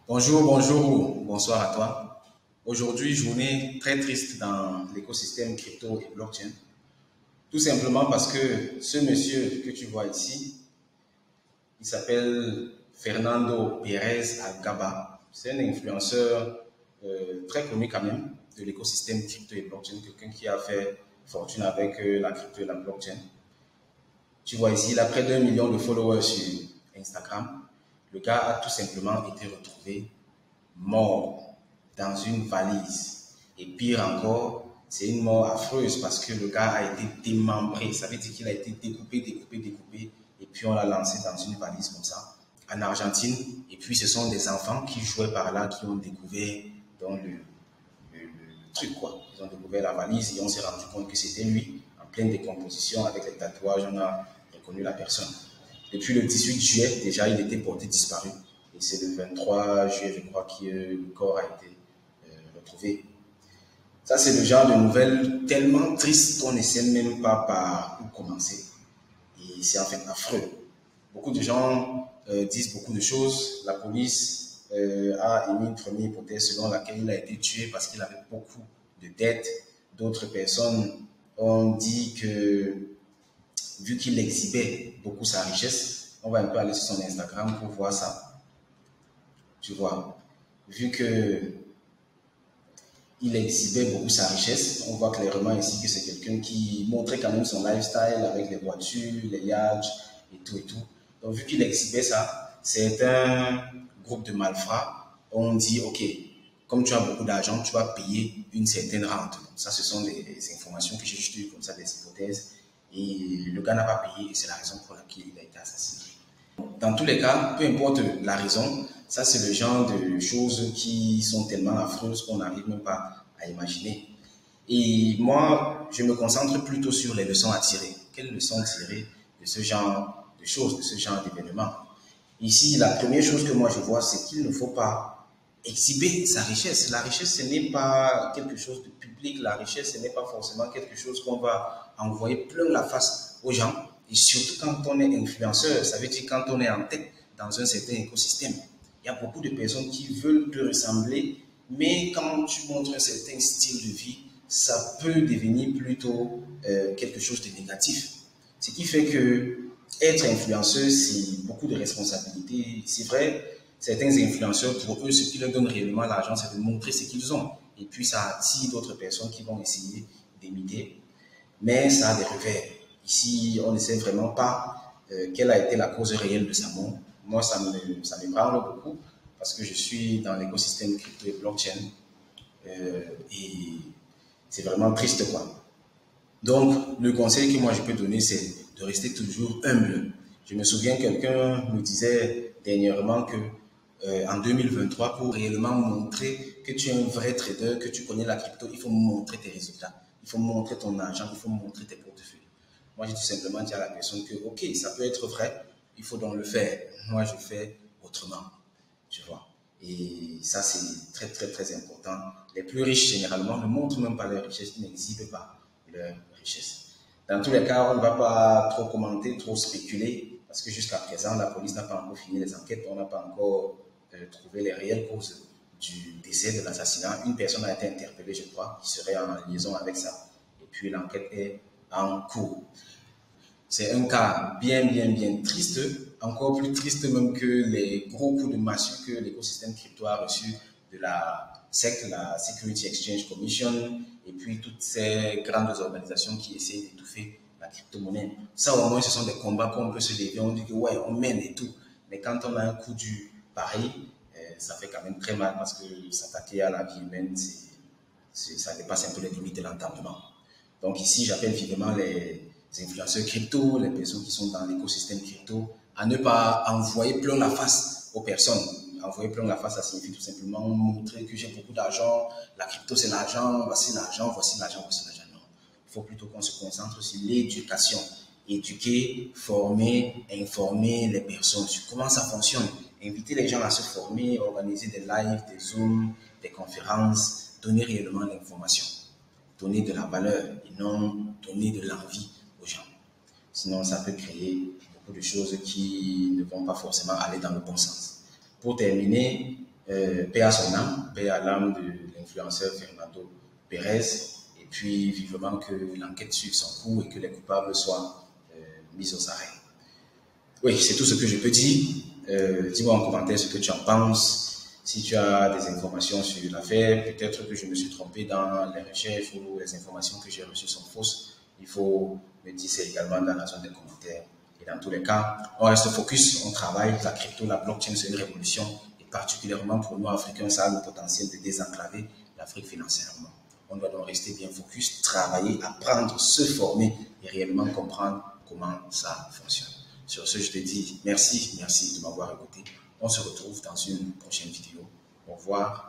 Bonjour, bonjour, bonsoir à toi. Aujourd'hui, journée très triste dans l'écosystème crypto et blockchain. Tout simplement parce que ce monsieur que tu vois ici, il s'appelle Fernando Pérez Algaba. C'est un influenceur très connu quand même de l'écosystème crypto et blockchain, quelqu'un qui a fait fortune avec la crypto et la blockchain. Tu vois ici, il a près d'1 million de followers sur Instagram. Le gars a tout simplement été retrouvé mort dans une valise. Et pire encore, c'est une mort affreuse parce que le gars a été démembré. Ça veut dire qu'il a été découpé, découpé, découpé. Et puis on l'a lancé dans une valise comme ça, en Argentine. Et puis ce sont des enfants qui jouaient par là, qui ont découvert dans le truc, quoi. Ils ont découvert la valise et on s'est rendu compte que c'était lui, en pleine décomposition, avec les tatouages, on a reconnu la personne. Depuis le 18 juillet, déjà, il était porté disparu. Et c'est le 23 juillet, je crois, que le corps a été retrouvé. Ça, c'est le genre de nouvelles tellement tristes qu'on ne sait même pas par où commencer. Et c'est en fait affreux. Beaucoup de gens disent beaucoup de choses. La police a émis une première hypothèse selon laquelle il a été tué parce qu'il avait beaucoup de dettes. D'autres personnes ont dit que vu qu'il exhibait beaucoup sa richesse, on va un peu aller sur son Instagram pour voir ça. Tu vois, vu que il exhibait beaucoup sa richesse, on voit clairement ici que c'est quelqu'un qui montrait quand même son lifestyle avec les voitures, les yachts et tout et tout. Donc vu qu'il exhibait ça, c'est un groupe de malfrats. On dit, ok, comme tu as beaucoup d'argent, tu vas payer une certaine rente. Donc, ça, ce sont des informations que j'ai juste eues comme ça, des hypothèses. Et le gars n'a pas payé et c'est la raison pour laquelle il a été assassiné. Dans tous les cas, peu importe la raison, ça c'est le genre de choses qui sont tellement affreuses qu'on n'arrive même pas à imaginer. Et moi, je me concentre plutôt sur les leçons à tirer. Quelles leçons tirer de ce genre de choses, de ce genre d'événements? Ici, la première chose que moi je vois, c'est qu'il ne faut pas exhiber sa richesse. La richesse, ce n'est pas quelque chose de public. La richesse, ce n'est pas forcément quelque chose qu'on va envoyer plein la face aux gens. Et surtout quand on est influenceur, ça veut dire quand on est en tête dans un certain écosystème. Il y a beaucoup de personnes qui veulent te ressembler, mais quand tu montres un certain style de vie, ça peut devenir plutôt quelque chose de négatif. Ce qui fait que être influenceur, c'est beaucoup de responsabilités. C'est vrai, certains influenceurs, pour eux, ce qui leur donne réellement l'argent, c'est de montrer ce qu'ils ont. Et puis, ça attire d'autres personnes qui vont essayer d'imiter. Mais ça a des revers. Ici, on ne sait vraiment pas quelle a été la cause réelle de sa mort. Moi, ça me parle beaucoup parce que je suis dans l'écosystème crypto et blockchain. Et c'est vraiment triste, quoi. Donc, le conseil que moi je peux donner, c'est de rester toujours humble. Je me souviens, quelqu'un me disait dernièrement que en 2023, pour réellement montrer que tu es un vrai trader, que tu connais la crypto, il faut montrer tes résultats. Il faut montrer ton argent, il faut montrer tes portefeuilles. Moi, j'ai tout simplement dit à la personne que, ok, ça peut être vrai, il faut donc le faire. Moi, je fais autrement, tu vois. Et ça, c'est très, très, très important. Les plus riches, généralement, ne montrent même pas leur richesse, ils n'exhibent pas leur richesse. Dans tous les cas, on ne va pas trop commenter, trop spéculer, parce que jusqu'à présent, la police n'a pas encore fini les enquêtes, on n'a pas encore trouvé les réelles causes du décès de l'assassinat. Une personne a été interpellée, je crois, qui serait en liaison avec ça. Et puis l'enquête est en cours. C'est un cas bien, bien, bien triste, encore plus triste même que les gros coups de massue que l'écosystème crypto a reçu de la SEC, la Security Exchange Commission, et puis toutes ces grandes organisations qui essaient d'étouffer la crypto-monnaie. Ça, au moins, ce sont des combats qu'on peut se lever. On dit que, ouais, on mène et tout. Mais quand on a un coup du pareil, ça fait quand même très mal parce que s'attaquer à la vie humaine, ça dépasse un peu les limites de l'entendement. Donc ici, j'appelle vivement les influenceurs crypto, les personnes qui sont dans l'écosystème crypto, à ne pas envoyer plein la face aux personnes. Envoyer plein la face, ça signifie tout simplement montrer que j'ai beaucoup d'argent, la crypto c'est l'argent, voici l'argent, voici l'argent, voici l'argent. Non. Il faut plutôt qu'on se concentre sur l'éducation. Éduquer, former, informer les personnes sur comment ça fonctionne. Inviter les gens à se former, organiser des lives, des zooms, des conférences, donner réellement l'information. Donner de la valeur et non donner de l'envie aux gens. Sinon, ça peut créer beaucoup de choses qui ne vont pas forcément aller dans le bon sens. Pour terminer, paix à son âme, paix à l'âme de l'influenceur Fernando Pérez, et puis vivement que l'enquête suive son cours et que les coupables soient mis aux arrêts. Oui, c'est tout ce que je peux dire. Dis-moi en commentaire ce que tu en penses. Si tu as des informations sur l'affaire, peut-être que je me suis trompé dans les recherches ou les informations que j'ai reçues sont fausses. Il faut me dire ça également dans la zone des commentaires. Et dans tous les cas, on reste focus, on travaille. La crypto, la blockchain, c'est une révolution. Et particulièrement pour nous, Africains, ça a le potentiel de désenclaver l'Afrique financièrement. On doit donc rester bien focus, travailler, apprendre, se former et réellement comprendre comment ça fonctionne. Sur ce, je te dis merci de m'avoir écouté. On se retrouve dans une prochaine vidéo. Au revoir.